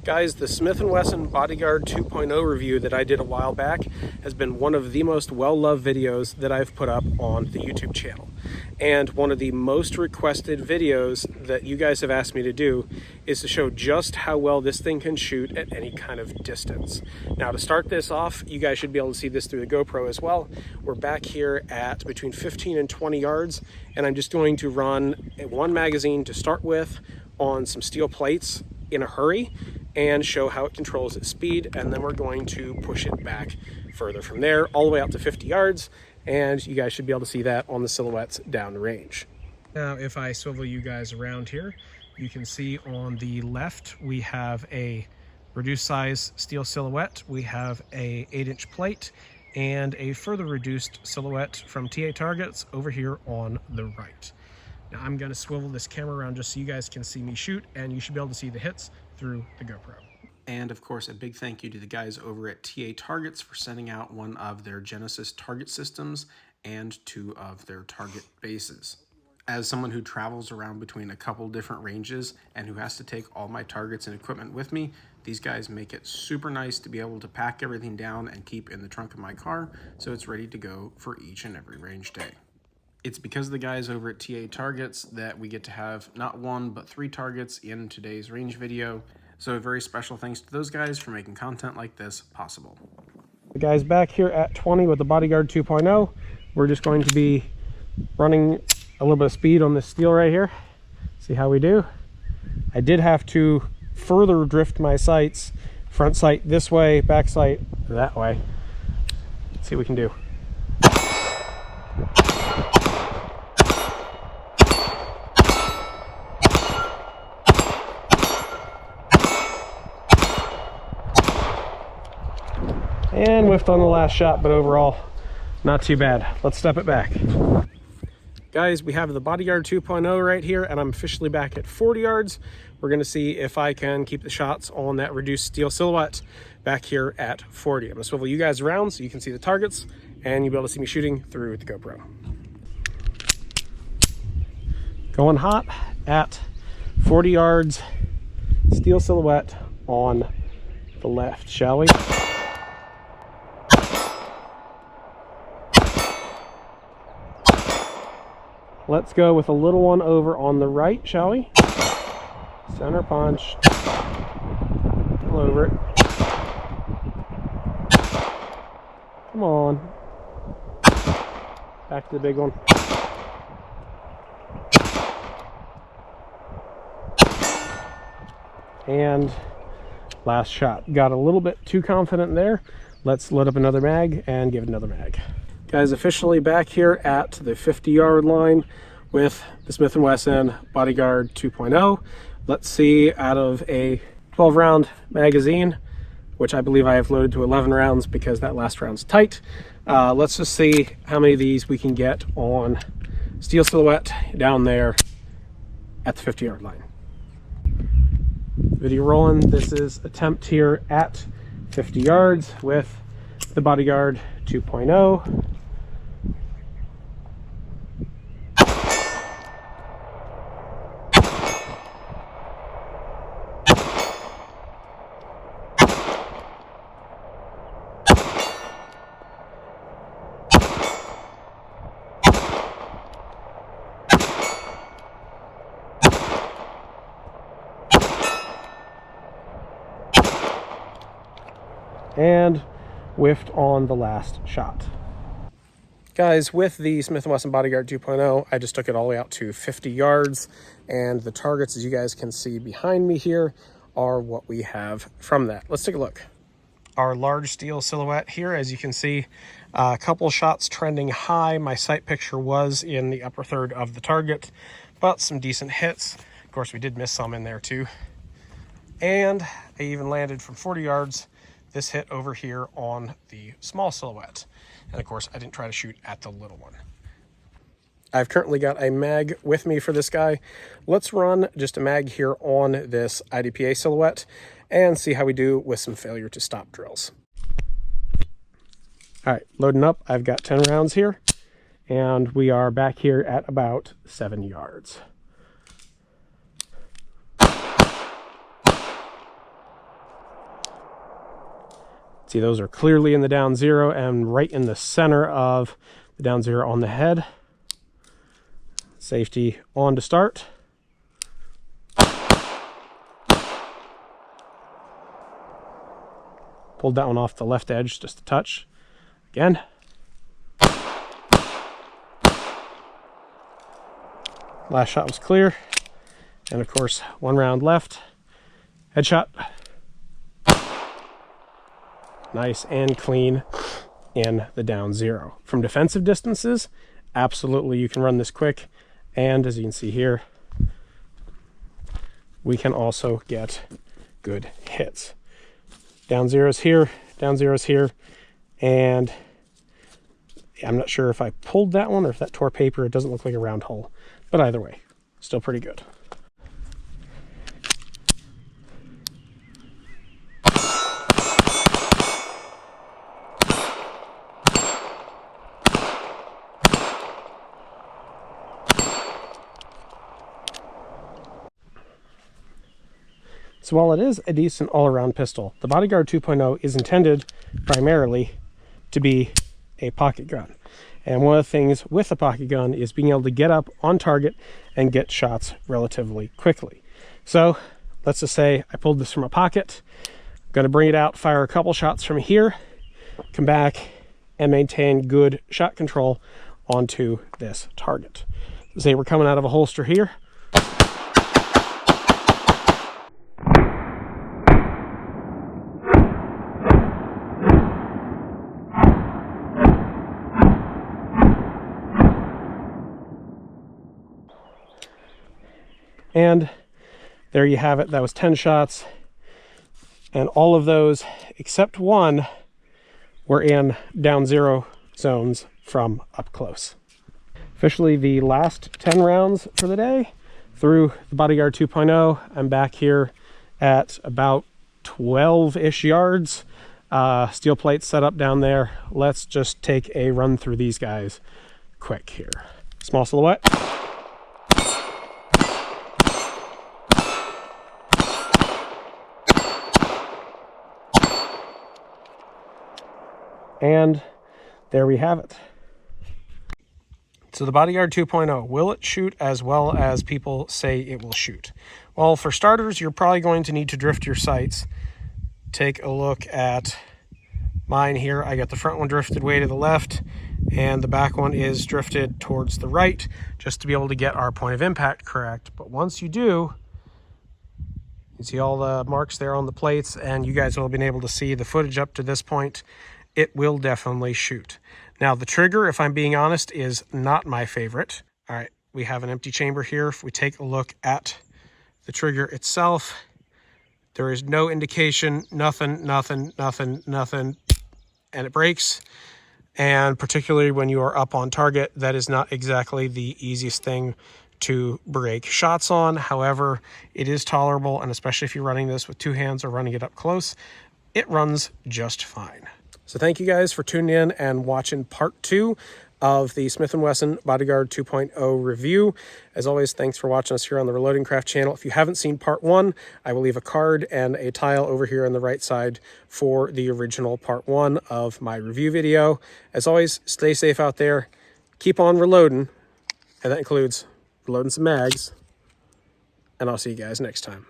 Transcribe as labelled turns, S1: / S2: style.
S1: Guys, the Smith & Wesson Bodyguard 2.0 review that I did a while back has been one of the most well-loved videos that I've put up on the YouTube channel. And one of the most requested videos that you guys have asked me to do is to show just how well this thing can shoot at any kind of distance. Now, to start this off, you guys should be able to see this through the GoPro as well. We're back here at between 15 and 20 yards, and I'm just going to run one magazine to start with on some steel plates in a hurry and show how it controls its speed, and then we're going to push it back further from there all the way out to 50 yards, and you guys should be able to see that on the silhouettes down range. Now if I swivel you guys around here, you can see on the left we have a reduced size steel silhouette, we have a 8-inch plate, and a further reduced silhouette from TA Targets over here on the right. Now I'm going to swivel this camera around just so you guys can see me shoot, and you should be able to see the hits through the GoPro. And of course, a big thank you to the guys over at TA Targets for sending out one of their Genesis target systems and 2 of their target bases. As someone who travels around between a couple different ranges and who has to take all my targets and equipment with me, these guys make it super nice to be able to pack everything down and keep in the trunk of my car so it's ready to go for each and every range day. It's because of the guys over at TA Targets that we get to have not 1 but 3 targets in today's range video. So a very special thanks to those guys for making content like this possible. The guys back here at 20 with the Bodyguard 2.0. We're just going to be running a little bit of speed on this steel right here. See how we do. I did have to further drift my sights. Front sight this way, back sight that way. Let's see what we can do. And whiffed on the last shot, but overall, not too bad. Let's step it back. Guys, we have the Bodyguard 2.0 right here, and I'm officially back at 40 yards. We're gonna see if I can keep the shots on that reduced steel silhouette back here at 40. I'm gonna swivel you guys around so you can see the targets, and you'll be able to see me shooting through the GoPro. Going hot at 40 yards, steel silhouette on the left, shall we? Let's go with a little one over on the right, shall we? Center punch. All over it. Come on. Back to the big one. And last shot. Got a little bit too confident there. Let's load up another mag and give it another mag. Guys, officially back here at the 50-yard line with the Smith & Wesson Bodyguard 2.0. Let's see, out of a 12-round magazine, which I believe I have loaded to 11 rounds because that last round's tight. Let's just see how many of these we can get on steel silhouette down there at the 50-yard line. Video rolling. This is attempt here at 50 yards with the Bodyguard 2.0. And whiffed on the last shot. Guys, with the Smith & Wesson Bodyguard 2.0, I just took it all the way out to 50 yards, and the targets, as you guys can see behind me here, are what we have from that. Let's take a look. Our large steel silhouette here, as you can see, a couple shots trending high. My sight picture was in the upper third of the target, but some decent hits. Of course, we did miss some in there too. And I even landed from 40 yards this hit over here on the small silhouette. And of course, I didn't try to shoot at the little one. I've currently got a mag with me for this guy. Let's run just a mag here on this IDPA silhouette and see how we do with some failure to stop drills. All right, loading up. I've got 10 rounds here, and we are back here at about 7 yards. See, those are clearly in the down zero and right in the center of the down zero on the head. Safety on to start. Pulled that one off the left edge just a touch. Again. Last shot was clear. And of course, 1 round left. Headshot. Nice and clean in the down zero. From defensive distances, absolutely you can run this quick. And as you can see here, we can also get good hits. Down zeros here, down zeros here, and I'm not sure if I pulled that one or if that tore paper. It doesn't look like a round hole, but either way, still pretty good. So while it is a decent all-around pistol, the Bodyguard 2.0 is intended primarily to be a pocket gun. And one of the things with a pocket gun is being able to get up on target and get shots relatively quickly. So let's just say I pulled this from a pocket, I'm going to bring it out, fire a couple shots from here, come back and maintain good shot control onto this target. Say we're coming out of a holster here. And there you have it. That was 10 shots. And all of those, except one, were in down zero zones from up close. Officially the last 10 rounds for the day through the Bodyguard 2.0. I'm back here at about 12-ish yards. Steel plates set up down there. Let's just take a run through these guys quick here. Small silhouette. And there we have it. So the Bodyguard 2.0, will it shoot as well as people say it will shoot? Well, for starters, you're probably going to need to drift your sights. Take a look at mine here. I got the front one drifted way to the left, and the back one is drifted towards the right, just to be able to get our point of impact correct. But once you do, you see all the marks there on the plates, and you guys will have been able to see the footage up to this point. It will definitely shoot. Now the trigger, if I'm being honest, is not my favorite. All right, we have an empty chamber here. If we take a look at the trigger itself, there is no indication, nothing, and it breaks. And particularly when you are up on target, that is not exactly the easiest thing to break shots on. However, it is tolerable, and especially if you're running this with 2 hands or running it up close, it runs just fine. So thank you guys for tuning in and watching part 2 of the Smith & Wesson Bodyguard 2.0 review. As always, thanks for watching us here on the Reloading Craft channel. If you haven't seen part 1, I will leave a card and a tile over here on the right side for the original part 1 of my review video. As always, stay safe out there. Keep on reloading, and that includes reloading some mags. And I'll see you guys next time.